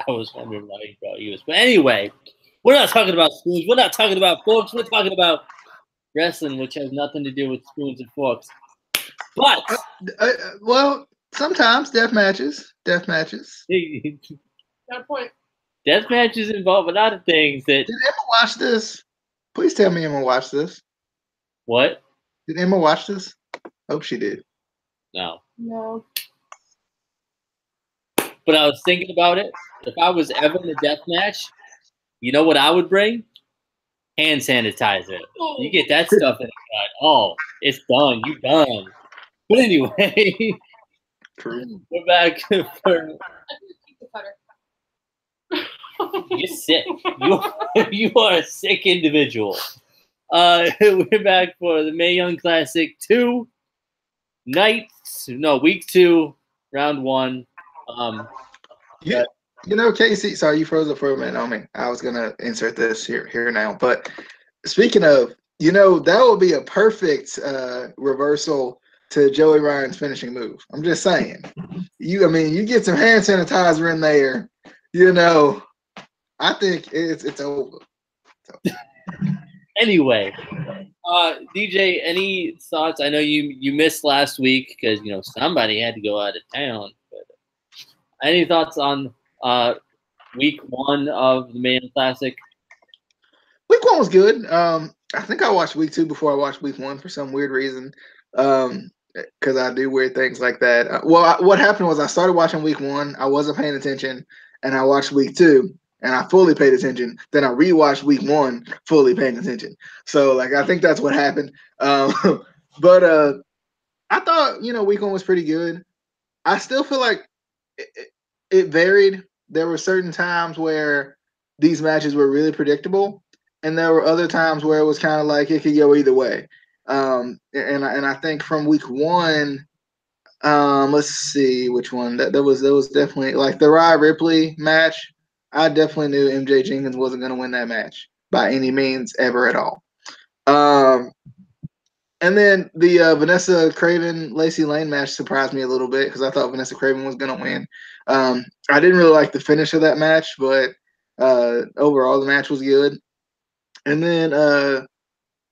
I was wondering why he brought you. But anyway, we're not talking about spoons. We're not talking about forks. We're talking about wrestling, which has nothing to do with spoons and forks. But well, sometimes death matches. Got a point. death matches involve a lot of things that. Did Emma watch this? Please tell me Emma watched this. What? Did Emma watch this? Hope she did. No. No. But I was thinking about it. If I was ever in a death match, you know what I would bring? Hand sanitizer. You get that stuff in the cut. Oh, it's done. You done. But anyway, True. we're back for. The cutter. You're sick. You are a sick individual. We're back for the Mae Young Classic 2 week 2, round 1. Yeah. You know, Casey, sorry, you froze up for a minute on me. I was gonna insert this here now. But speaking of, that would be a perfect reversal to Joey Ryan's finishing move. I'm just saying. You get some hand sanitizer in there, I think it's over. Anyway, DJ, any thoughts? I know you missed last week because somebody had to go out of town. But any thoughts on week 1 of the Mae Young Classic? Week 1 was good. I think I watched week 2 before I watched week 1 for some weird reason. Because I do weird things like that. What happened was I started watching week 1. I wasn't paying attention, and I watched week 2. And I fully paid attention. Then I rewatched week 1, fully paying attention. So, I think that's what happened. But I thought, week 1 was pretty good. I still feel like it varied. There were certain times where these matches were really predictable, and there were other times where it was kind of like it could go either way. And I think from week 1, let's see which one that was definitely like the Rhea Ripley match. I definitely knew MJ Jenkins wasn't going to win that match by any means ever at all. And then the Vanessa Craven Lacey Lane match surprised me a little bit because I thought Vanessa Craven was going to win. I didn't really like the finish of that match, but overall the match was good. And then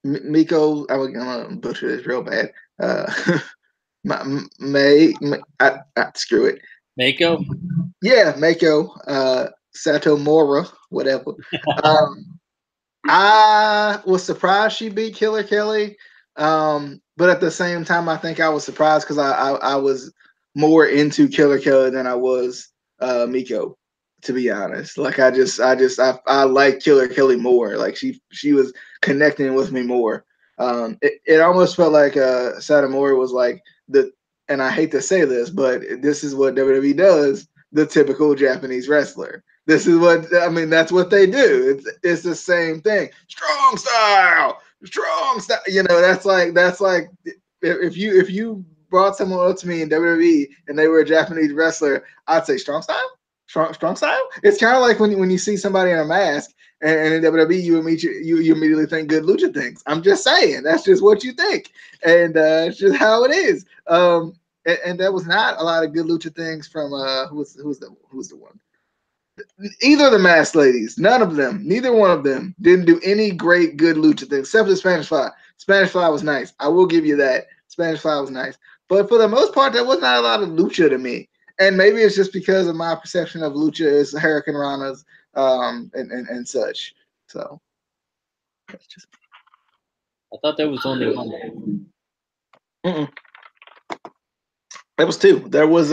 Miko, I'm gonna butcher this real bad. Screw it. Mako? Yeah, Mako. Satomura, whatever. I was surprised she beat Killer Kelly, but at the same time, I think I was surprised because I was more into Killer Kelly than I was Miko, to be honest. I like Killer Kelly more. Like she was connecting with me more. It almost felt like Satomura was like and I hate to say this, but this is what WWE does. The typical Japanese wrestler. This is that's what they do. It's the same thing. Strong style. That's like if you brought someone up to me in WWE and they were a Japanese wrestler, I'd say strong style. Strong style. It's kind of like when you see somebody in a mask and in WWE you immediately think good lucha things. I'm just saying that's just what you think, and it's just how it is. And there was not a lot of good lucha things from who's the one? Either of the masked ladies, none of them, neither one of them didn't do any great good lucha things except for the Spanish Fly. Spanish Fly was nice. I will give you that. Spanish Fly was nice. But for the most part, there was not a lot of lucha to me. And maybe it's just because of my perception of lucha as Hurricane Ranas and such. So I thought there was only one. There was 2. There was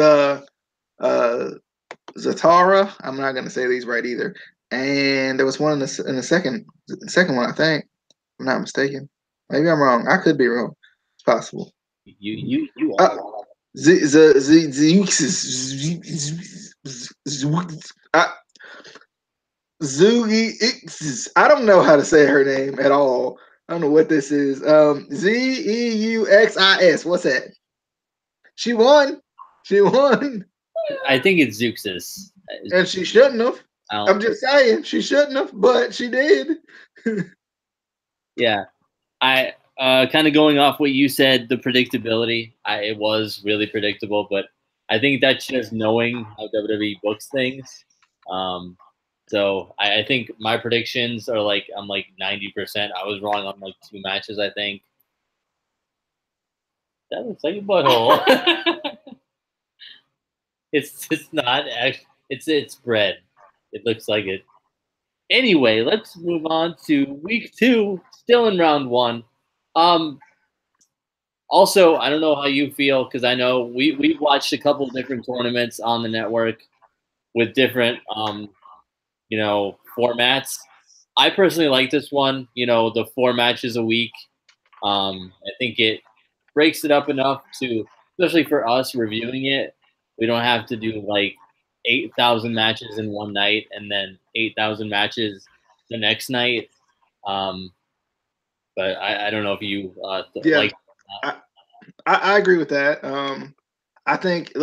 Zatara. I'm not gonna say these right either. And there was one in the second one, I think. If I'm not mistaken. Maybe I'm wrong. I could be wrong. It's possible. You are. Zugi X. I don't know how to say her name at all. I don't know what this is. Zeuxis. What's that? She won. I think it's Zeuxis. And she shouldn't have. I'm just saying she shouldn't have, but she did. Yeah. I kind of going off what you said, the predictability. It was really predictable, but I think that's just knowing how WWE books things. So I think my predictions are like I'm like 90%. I was wrong on like 2 matches, I think. That looks like a butthole. it's not actually. It's bread. It looks like it. Anyway, let's move on to week 2. Still in round 1. Also, I don't know how you feel because I know we've watched a couple different tournaments on the network with different formats. I personally like this one. The 4 matches a week. I think it breaks it up enough to, especially for us reviewing it, we don't have to do like 8,000 matches in one night and then 8,000 matches the next night. But I don't know if you like. I agree with that. I think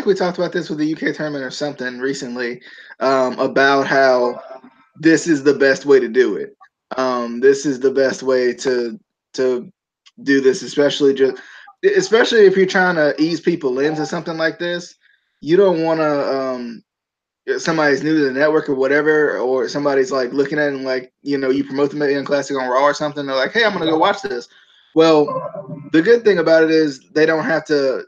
we talked about this with the UK tournament or something recently about how this is the best way to do it. This is the best way to do this, especially if you're trying to ease people into something like this. You don't want to somebody's new to the network or whatever, or somebody's like looking at it and like, you promote the Young Classic on Raw or something. They're like, hey, I'm gonna go watch this. Well, the good thing about it is they don't have to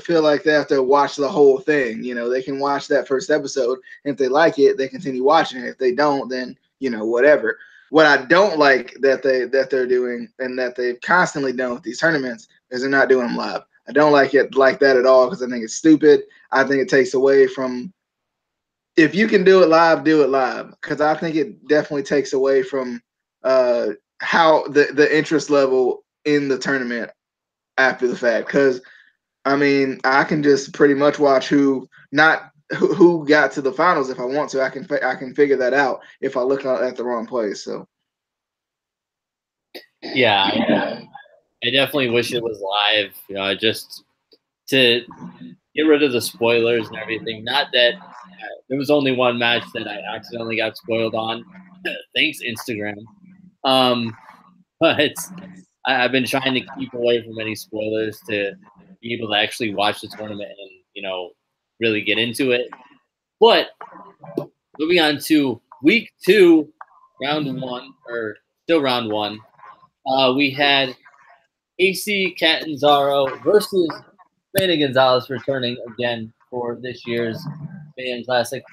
feel like they have to watch the whole thing. They can watch that first episode, and if they like it, they continue watching it. If they don't, then whatever. What I don't like that they're doing and that they've constantly done with these tournaments is they're not doing them live. I don't like it like that at all because I think it's stupid. I think it takes away from, if you can do it live, do it live, because I think it definitely takes away from how the interest level in the tournament after the fact. Because I mean, I can just pretty much watch who got to the finals if I want to. I can figure that out if I look at the wrong place. So yeah, I definitely wish it was live. Just to get rid of the spoilers and everything. Not that there was only one match that I accidentally got spoiled on. Thanks, Instagram. But I've been trying to keep away from any spoilers to be able to actually watch the tournament and really get into it. But moving on to week 2, round 1, or still round 1, we had AC Catanzaro versus Reina Gonzalez returning again for this year's Fan Classic.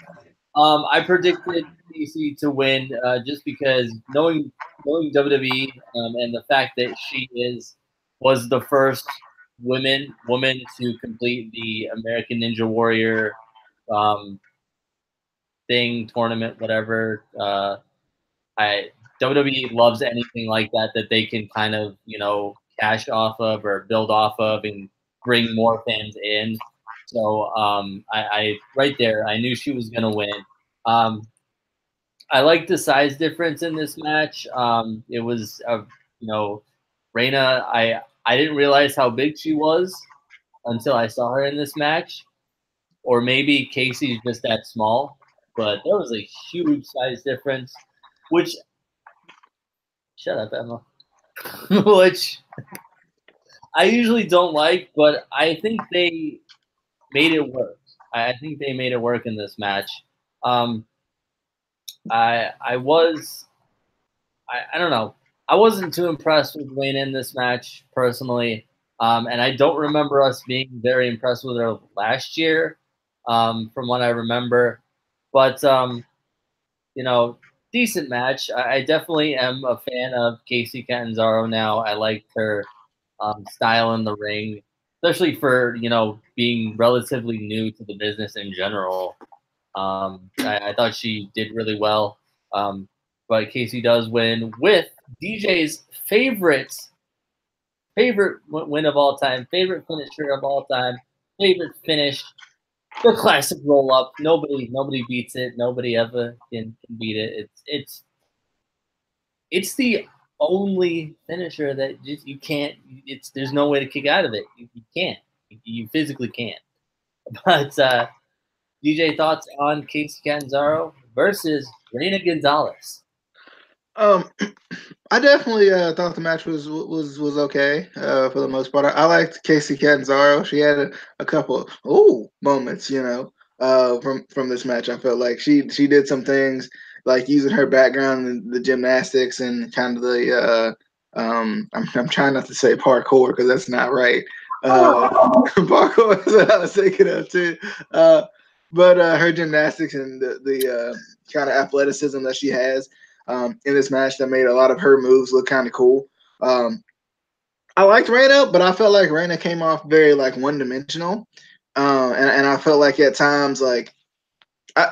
I predicted AC to win just because knowing WWE and the fact that she was the first woman to complete the American Ninja Warrior tournament, whatever. WWE loves anything like that they can kind of cash off of or build off of and bring more fans in. So I right there, I knew she was gonna win. I like the size difference in this match. It was Reina. I didn't realize how big she was until I saw her in this match, or maybe Casey's just that small. But there was a huge size difference, which shut up, Emma. Which I usually don't like, but I think they made it work. I think they made it work in this match. I don't know. I wasn't too impressed with Wayne in this match personally, and I don't remember us being very impressed with her last year, from what I remember. But decent match. I definitely am a fan of Casey Catanzaro now. I liked her style in the ring, especially for being relatively new to the business in general. I thought she did really well. But Casey does win with DJ's favorite win of all time, favorite finisher of all time, favorite finish, the classic roll up. Nobody beats it. Nobody ever can beat it. It's the only finisher that just you can't. There's no way to kick out of it. You can't. You physically can't. But DJ, thoughts on Casey Catanzaro versus Reina Gonzalez? I definitely thought the match was okay for the most part. I liked Casey Catanzaro. She had a couple moments, from this match. I felt like she did some things like using her background in the gymnastics and kind of the I'm trying not to say parkour because that's not right. Parkour is what I was thinking of too. But her gymnastics and the kind of athleticism that she has in this match that made a lot of her moves look kind of cool. I liked Reina, but I felt like Reina came off very like one dimensional, and I felt like at times like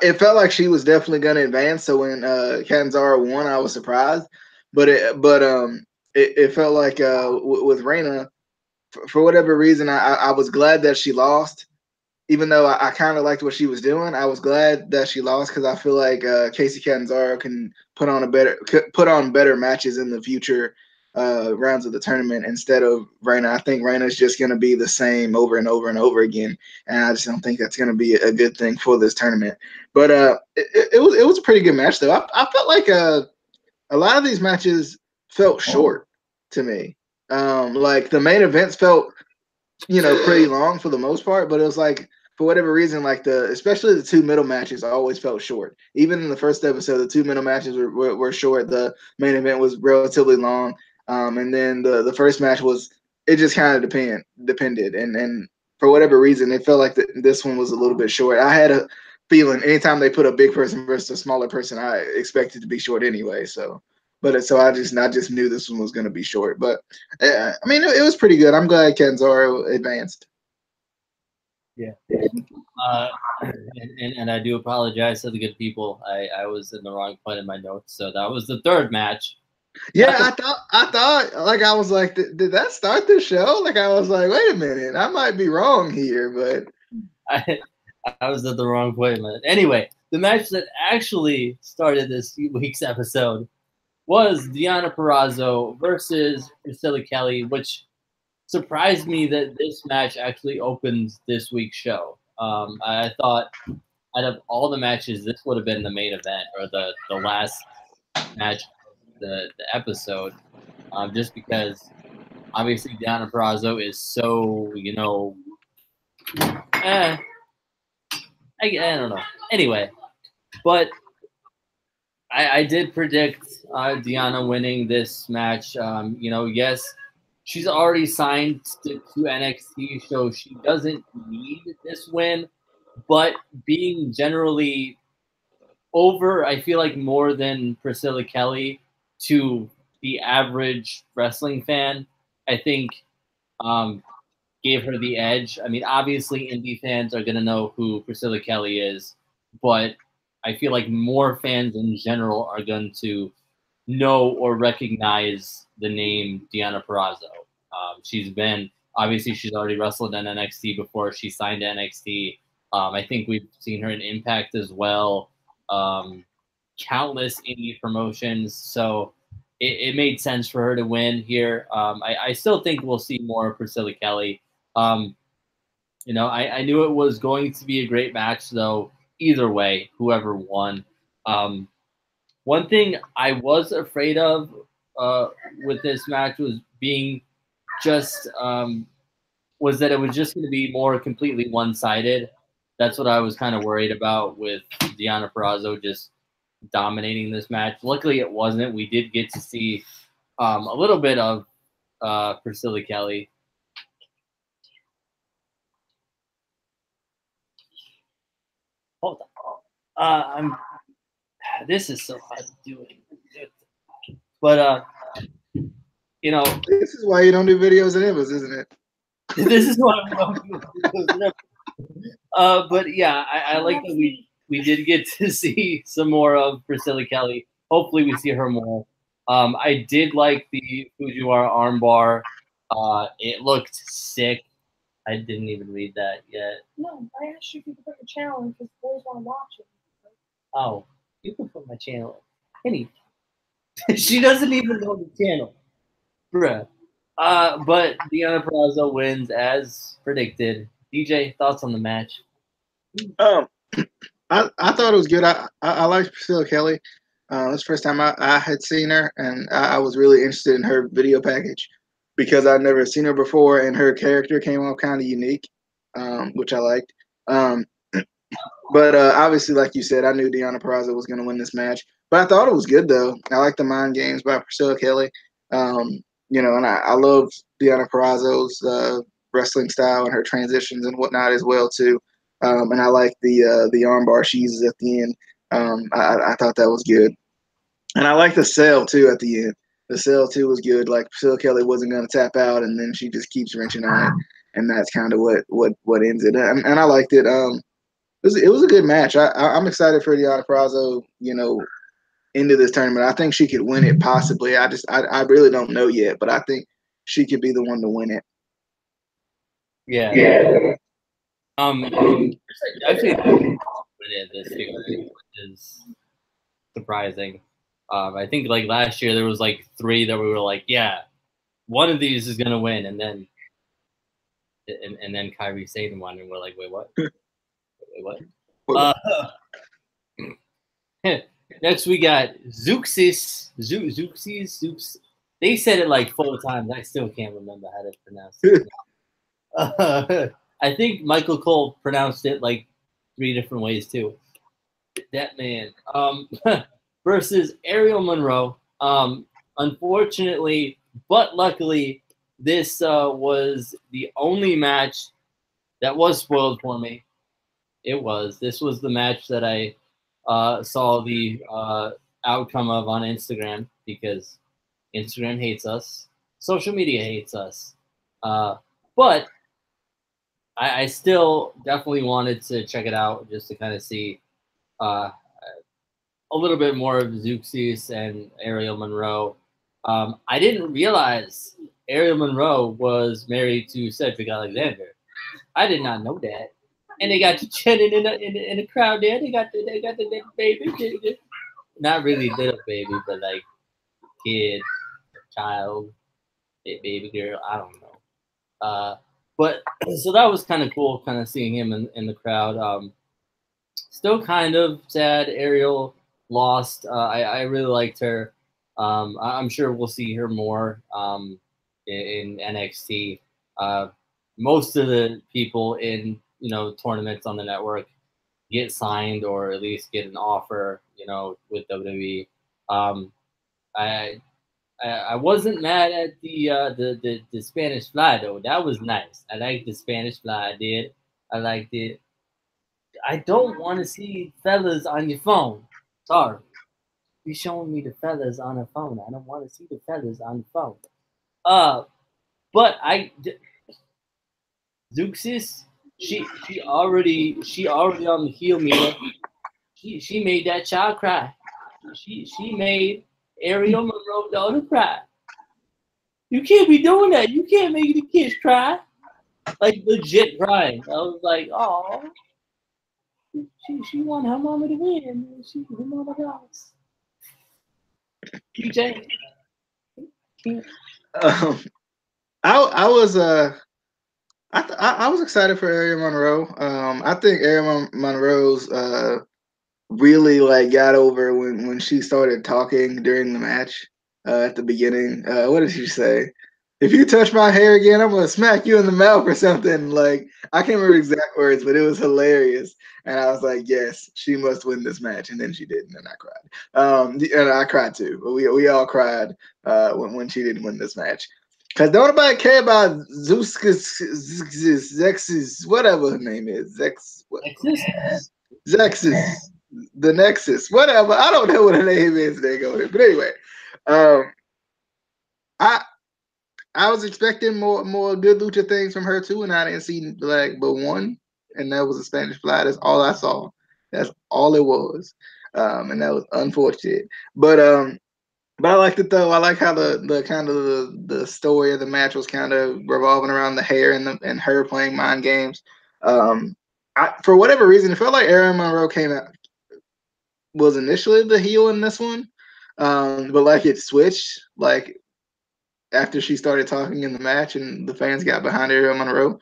it felt like she was definitely going to advance. So when Catanzaro won, I was surprised, but it felt like with Reina, for whatever reason, I was glad that she lost. Even though I kind of liked what she was doing, I was glad that she lost because I feel like Casey Catanzaro can put on better matches in the future rounds of the tournament instead of Reina. I think Reina's just going to be the same over and over and over again, and I just don't think that's going to be a good thing for this tournament. But it was a pretty good match though. I felt like a lot of these matches felt short to me. Like the main events felt pretty long for the most part, but it was like for whatever reason, like especially the two middle matches always felt short. Even in the first episode, the two middle matches were short. The main event was relatively long. And then the first match it just kind of depended. And for whatever reason, it felt like this one was a little bit short. I had a feeling anytime they put a big person versus a smaller person, I expected to be short anyway. So I just knew this one was going to be short. But I mean, it was pretty good. I'm glad Catanzaro advanced. Yeah. And I do apologize to the good people. I was in the wrong point in my notes. So that was the third match. Yeah, I thought like I was like, did that start the show? Like I was like, wait a minute, I might be wrong here, but I was at the wrong point. Anyway, the match that actually started this week's episode was Deonna Purrazzo versus Priscilla Kelly, which surprised me that this match actually opens this week's show. I thought out of all the matches, this would have been the main event or the last match of the episode, just because obviously Deonna Purrazzo is so, I don't know. Anyway, but I did predict Deonna winning this match. Yes, she's already signed to NXT, so she doesn't need this win. But being generally over, I feel like more than Priscilla Kelly to the average wrestling fan, I think gave her the edge. I mean, obviously, indie fans are going to know who Priscilla Kelly is, but I feel like more fans in general are going to know or recognize the name Deonna Purrazzo. She's already wrestled in NXT before she signed to NXT. I think we've seen her in Impact as well. Countless indie promotions. So it made sense for her to win here. I still think we'll see more of Priscilla Kelly. I knew it was going to be a great match, though, either way, whoever won. One thing I was afraid of with this match was was that it was just going to be more completely one-sided. That's what I was kind of worried about with Deonna Purrazzo just dominating this match. Luckily, it wasn't. We did get to see a little bit of Priscilla Kelly. Hold on. This is so hard to do. But this is why you don't do videos and images, isn't it? This is why we don't do videos. But yeah, I like that we did get to see some more of Priscilla Kelly. Hopefully, we see her more. I did like the Fujiwara armbar. It looked sick. I didn't even read that yet. No, I asked you if you could put your channel because boys want to watch it. Oh, you can put my channel. Penny. She doesn't even know the channel. Bruh. But Deonna Purrazzo wins as predicted. DJ, thoughts on the match? I thought it was good. I liked Priscilla Kelly. That's the first time I had seen her, and I was really interested in her video package because I'd never seen her before, and her character came off kind of unique, which I liked. But obviously, like you said, I knew Deonna Purrazzo was going to win this match. But I thought it was good, though. I like the mind games by Priscilla Kelly. And I love Deonna Purrazzo's wrestling style and her transitions and whatnot as well, too. And I like the armbar she uses at the end. I thought that was good. And I like the sell, too, at the end. The sell, too, was good. Like, Priscilla Kelly wasn't going to tap out, and then she just keeps wrenching on it. And that's kind of what ends it. And I liked it. It was a good match. I'm excited for Deonna Purrazzo, into this tournament. I think she could win it possibly. I really don't know yet, but I think she could be the one to win it. Yeah. Actually, this year, which is surprising. I think like last year there was like 3 that we were like, yeah, one of these is gonna win, and then Kairi Sane won, and we're like, wait, what? Wait, what? Next we got Zeuxis. They said it like 4 times. I still can't remember how to pronounce it. I think Michael Cole pronounced it like 3 different ways too. That man. Versus Ariel Monroe. Unfortunately, but luckily, this was the only match that was spoiled for me. This was the match that I saw the outcome of on Instagram, because Instagram hates us. Social media hates us. But I still definitely wanted to check it out just to kind of see a little bit more of Zeuxis and Ariel Monroe. I didn't realize Ariel Monroe was married to Cedric Alexander. I did not know that. And they got chatting in the crowd there. They got the little baby. Not really little baby, but like kid, child, baby girl. I don't know. But so that was kind of cool, kind of seeing him in the crowd. Still kind of sad Ariel lost. I really liked her. I'm sure we'll see her more in NXT. Most of the people in tournaments on the network get signed or at least get an offer, with WWE. I wasn't mad at the Spanish Fly though. That was nice. I liked the Spanish Fly. I did. I liked it. I don't want to see fellas on your phone. Sorry. You're showing me the fellas on the phone. I don't want to see the fellas on the phone. But Zeuxis, she already on the heel meter. She made that child cry. She made Ariel Monroe daughter cry. You can't be doing that. You can't make the kids cry. Like legit crying. I was like, oh, she want her mama to win. Her mama lost. DJ. I was excited for Ariel Monroe. I think Ariel Monroe's really like got over when she started talking during the match at the beginning. What did she say? If you touch my hair again, I'm gonna smack you in the mouth or something. Like, I can't remember exact words, but it was hilarious. And I was like, yes, she must win this match. And then she didn't, and I cried. And I cried too. We all cried when she didn't win this match. Because don't nobody care about Zexus, whatever her name is. Zexus, the Nexus, whatever. I don't know what her name is. But anyway, I was expecting more good lucha things from her too, and I didn't see like but one, and that was a Spanish Fly. That's all I saw. That's all it was, and that was unfortunate. But I liked it though. I like how the kind of the story of the match was kind of revolving around the hair and her playing mind games. For whatever reason, it felt like Ariel Monroe was initially the heel in this one, but like it switched like after she started talking in the match and the fans got behind Ariel Monroe.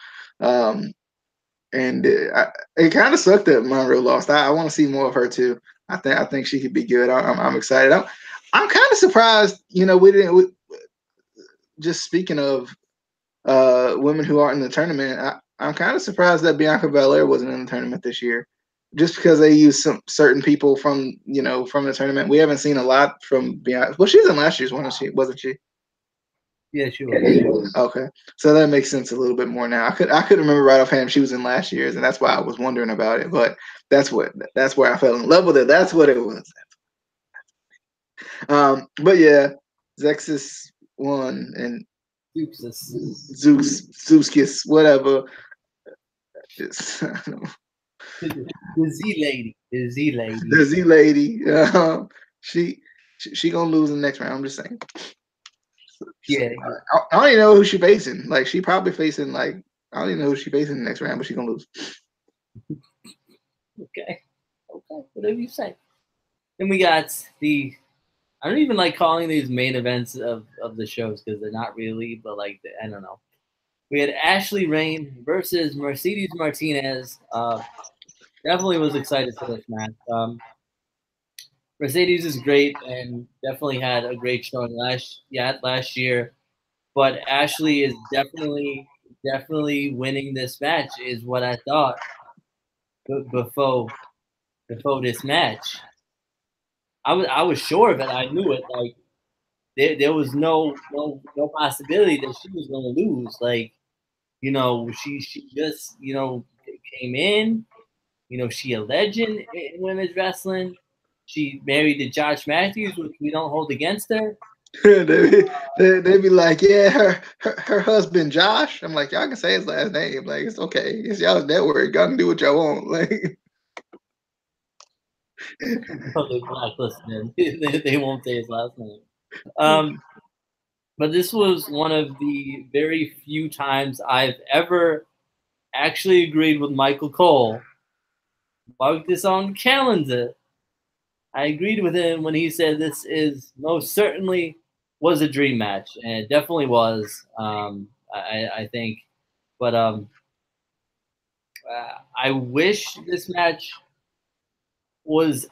And it kind of sucked that Monroe lost. I want to see more of her too. I think she could be good. I'm excited. I'm kind of surprised. Just speaking of women who aren't in the tournament, I'm kind of surprised that Bianca Belair wasn't in the tournament this year. just because they use some certain people from from the tournament. We haven't seen a lot from Bianca. Well, she was in last year's one, wasn't she? Yeah, she was. Okay, so that makes sense a little bit more now. I could remember right offhand she was in last year's, and that's why I was wondering about it. But that's where I fell in love with it. That's what it was. But yeah, Zexus won and Zeus, whatever. Just, The Z lady. the Z lady. She gonna lose in the next round. I'm just saying. Yeah. I don't even know who she facing. Like she probably facing like I don't even know who she facing in the next round, but she gonna lose. Okay, whatever you say. Then we got the. I don't even like calling these main events of the shows because they're not really, but like I don't know. We had Ashley Rain versus Mercedes Martinez. Definitely was excited for this match. Mercedes is great and definitely had a great showing last year, but Ashley is definitely winning this match is what I thought before this match. I was sure of it. I knew it. Like there was no possibility that she was going to lose. Like she just came in. She a legend in women's wrestling. She married to Josh Matthews, which we don't hold against her. they be like, yeah, her husband Josh. I'm like, y'all can say his last name. Like, it's okay. It's y'all's network. Y'all can do what y'all want. Like, they won't say his last name. But this was one of the very few times I've ever actually agreed with Michael Cole. Mark this on the calendar. I agreed with him when he said this is most certainly was a dream match, and it definitely was. I think, but I wish this match was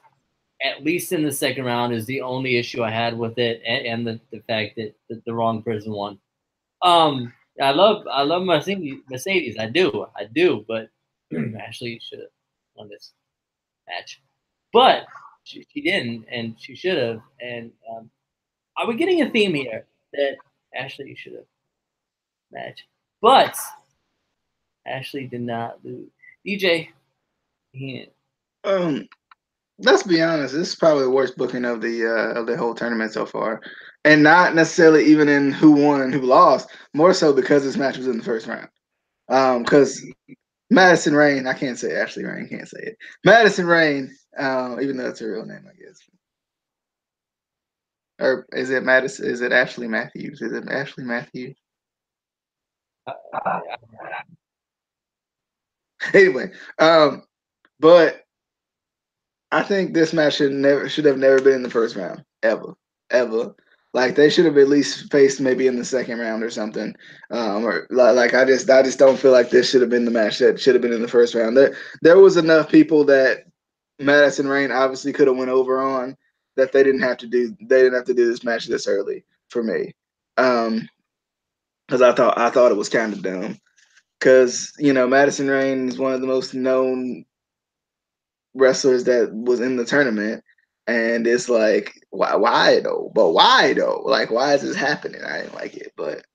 at least in the second round. Is the only issue I had with it, and the fact that the wrong person won. I love Mercedes. I do, but Ashley should have won this match, but she didn't, and she should have. And are we getting a theme here that Ashley should have matched? But Ashley did not lose. DJ, let's be honest. This is probably the worst booking of the whole tournament so far, and not necessarily even in who won and who lost. More so because this match was in the first round. Because Madison Rain, I can't say Ashley Rain, can't say it. Madison Rain, even though it's her real name, I guess. Or is it Madison? Is it Ashley Matthews? Is it Ashley Matthews? Anyway, but I think this match should have never been in the first round ever. Like they should have at least faced maybe in the second round or something. Or like I just don't feel like this should have been the match that should have been in the first round. There was enough people that Madison Rain obviously could have went over on that they didn't have to do this match this early for me. Because I thought it was kind of dumb. Because Madison Rain is one of the most known wrestlers that was in the tournament, and it's like why though? But why though? Like why is this happening? I didn't like it, but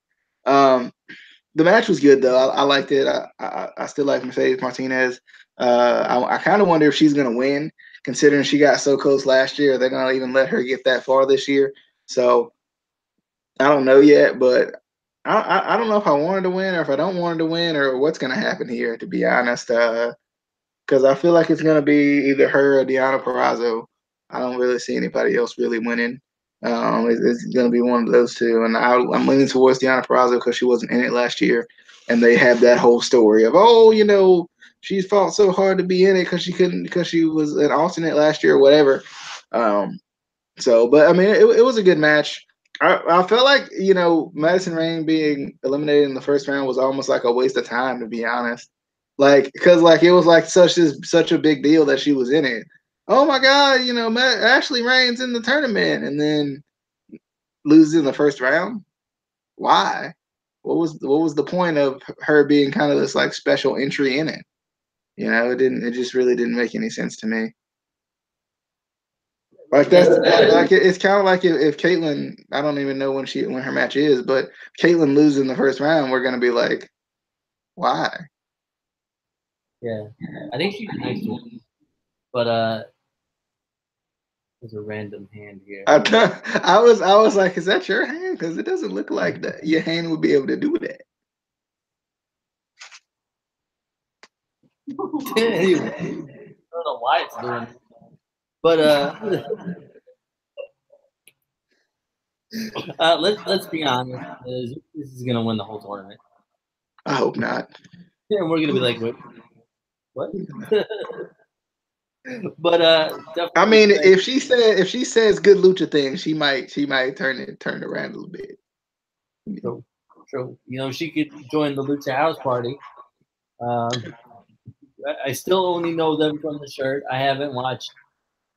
the match was good though. I liked it. I still like Mercedes Martinez. I kind of wonder if she's gonna win, considering she got so close last year. They're gonna even let her get that far this year. So I don't know yet, but I don't know if I wanted to win or if I don't want her to win or what's gonna happen here. To be honest, because I feel like it's gonna be either her or Deonna Purrazzo. I don't really see anybody else really winning. It's gonna be one of those two, and I'm leaning towards Deonna Purrazzo because she wasn't in it last year, and they have that whole story of she fought so hard to be in it because she was an alternate last year or whatever. But I mean, it was a good match. I felt like Madison Rain being eliminated in the first round was almost like a waste of time, to be honest. Like, because it was like such a big deal that she was in it. Oh my God, Ashley Rain's in the tournament and then loses in the first round. Why? What was the point of her being kind of this like special entry in it? You know, it just really didn't make any sense to me. Like it's kind of like if Caitlyn, I don't even know when her match is, but Caitlyn loses in the first round, we're gonna be like, why? Yeah, I think she's nice to win, but there's a random hand here. I was like, is that your hand? Because it doesn't look like that. Your hand would be able to do that. Anyway, I don't know why it's doing it. But let's be honest. This is gonna win the whole tournament. I hope not. And we're gonna be like, wait, what? But I mean, if she says good lucha things, she might turn it around a little bit. True. You know, she could join the Lucha House Party. I still only know them from the shirt. I haven't watched.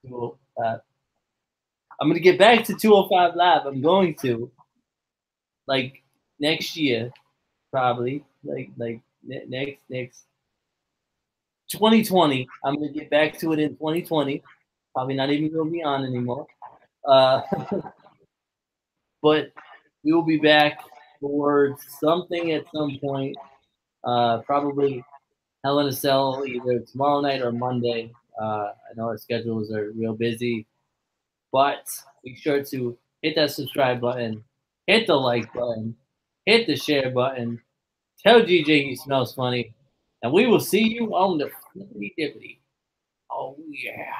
I'm gonna get back to 205 Live. I'm going to, like, next year, probably, like next 2020. I'm gonna get back to it in 2020. Probably not even gonna be on anymore. But we will be back for something at some point. Probably Hell in a Cell either tomorrow night or Monday. I know our schedules are real busy, but be sure to hit that subscribe button, hit the like button, hit the share button, tell GJ he smells funny, and we will see you on the flippity dippity. Oh, yeah.